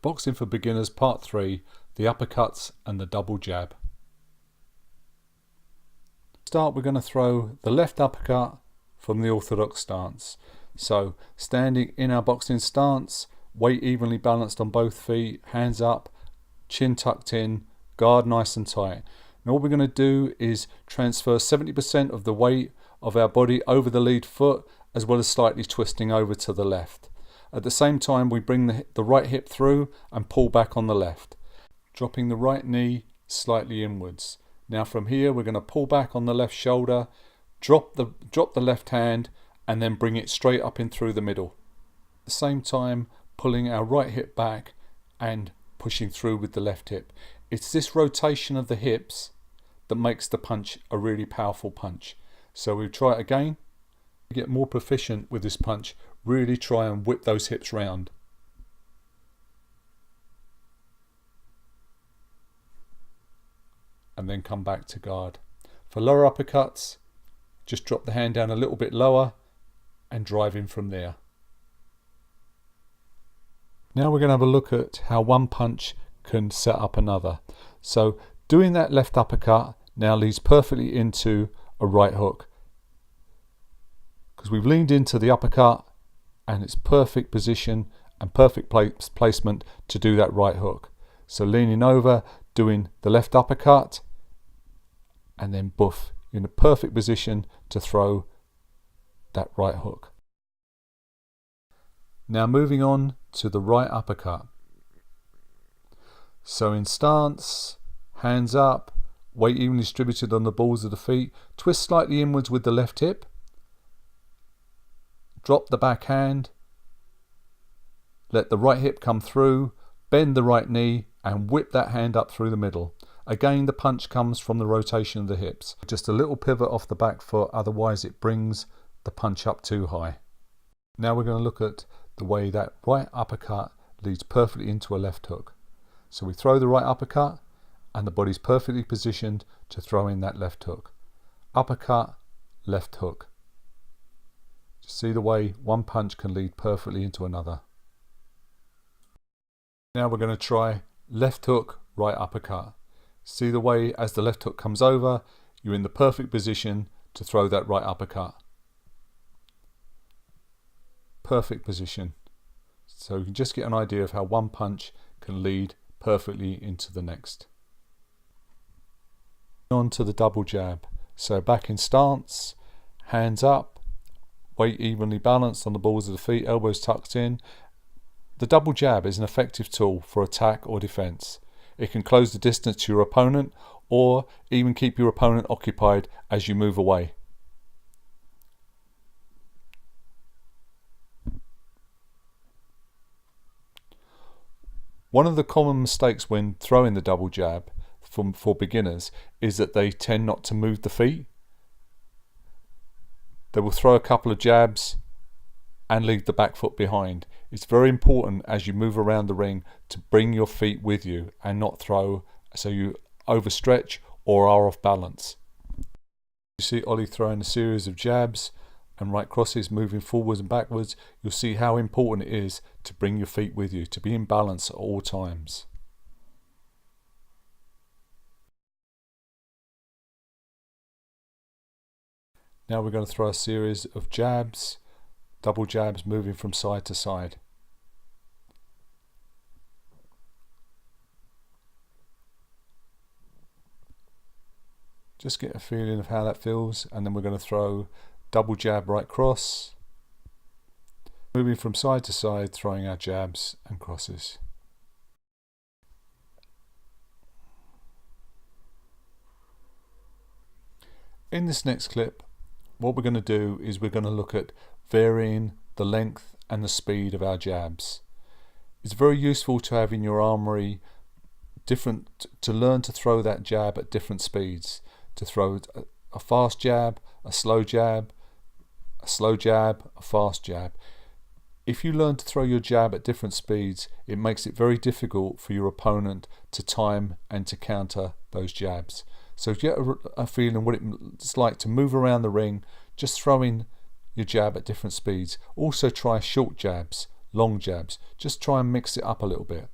Boxing for Beginners Part 3, the uppercuts and the double jab. To start, we're going to throw the left uppercut from the orthodox stance. So standing in our boxing stance, weight evenly balanced on both feet, hands up, chin tucked in, guard nice and tight. And all we're going to do is transfer 70% of the weight of our body over the lead foot, as well as slightly twisting over to the left. At the same time, we bring the right hip through and pull back on the left, dropping the right knee slightly inwards. Now from here, we're going to pull back on the left shoulder, drop the left hand, and then bring it straight up in through the middle. At the same time, pulling our right hip back and pushing through with the left hip. It's this rotation of the hips that makes the punch a really powerful punch. So we try it again. To get more proficient with this punch, really try and whip those hips round. And then come back to guard. For lower uppercuts, just drop the hand down a little bit lower and drive in from there. Now we're going to have a look at how one punch can set up another. So doing that left uppercut now leads perfectly into a right hook, because we've leaned into the uppercut and it's perfect position and perfect placement to do that right hook. So leaning over, doing the left uppercut, and then boof, in a perfect position to throw that right hook. Now moving on to the right uppercut. So in stance, hands up, weight evenly distributed on the balls of the feet, twist slightly inwards with the left hip, drop the back hand, let the right hip come through, bend the right knee and whip that hand up through the middle. Again, the punch comes from the rotation of the hips. Just a little pivot off the back foot, otherwise it brings the punch up too high. Now we're going to look at the way that right uppercut leads perfectly into a left hook. So we throw the right uppercut and the body's perfectly positioned to throw in that left hook. Uppercut, left hook. See the way one punch can lead perfectly into another. Now we're going to try left hook, right uppercut. See the way as the left hook comes over, you're in the perfect position to throw that right uppercut. Perfect position. So you can just get an idea of how one punch can lead perfectly into the next. On to the double jab. So back in stance, hands up, weight evenly balanced on the balls of the feet, elbows tucked in. The double jab is an effective tool for attack or defense. It can close the distance to your opponent or even keep your opponent occupied as you move away. One of the common mistakes when throwing the double jab for beginners is that they tend not to move the feet. They will throw a couple of jabs and leave the back foot behind. It's very important as you move around the ring to bring your feet with you and not throw so you overstretch or are off balance. You see Ollie throwing a series of jabs and right crosses, moving forwards and backwards. You'll see how important it is to bring your feet with you, to be in balance at all times. Now we're going to throw a series of jabs, double jabs, moving from side to side. Just get a feeling of how that feels, and then we're going to throw double jab right cross, moving from side to side, throwing our jabs and crosses. In this next clip, what we're going to do is we're going to look at varying the length and the speed of our jabs. It's very useful to have in your armory to learn to throw that jab at different speeds. To throw a fast jab, a slow jab, a slow jab, a fast jab. If you learn to throw your jab at different speeds, it makes it very difficult for your opponent to time and to counter those jabs. So get a feeling what it's like to move around the ring, just throwing your jab at different speeds. Also try short jabs, long jabs. Just try and mix it up a little bit.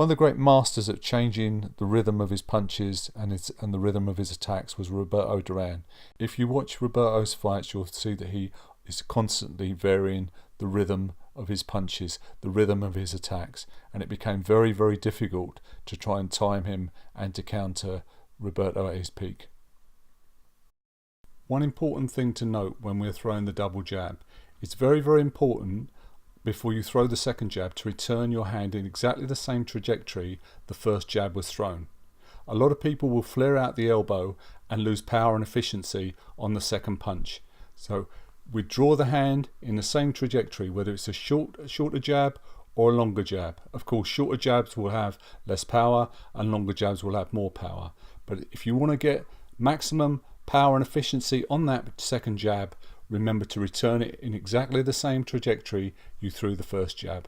One of the great masters at changing the rhythm of his punches and the rhythm of his attacks was Roberto Duran. If you watch Roberto's fights, you'll see that he is constantly varying the rhythm of his punches, the rhythm of his attacks, and it became very, very difficult to try and time him and to counter Roberto at his peak. One important thing to note when we're throwing the double jab, it's very, very important before you throw the second jab to return your hand in exactly the same trajectory the first jab was thrown. A lot of people will flare out the elbow and lose power and efficiency on the second punch. So withdraw the hand in the same trajectory, whether it's a shorter jab or a longer jab. Of course, shorter jabs will have less power and longer jabs will have more power. But if you want to get maximum power and efficiency on that second jab, remember to return it in exactly the same trajectory you threw the first jab.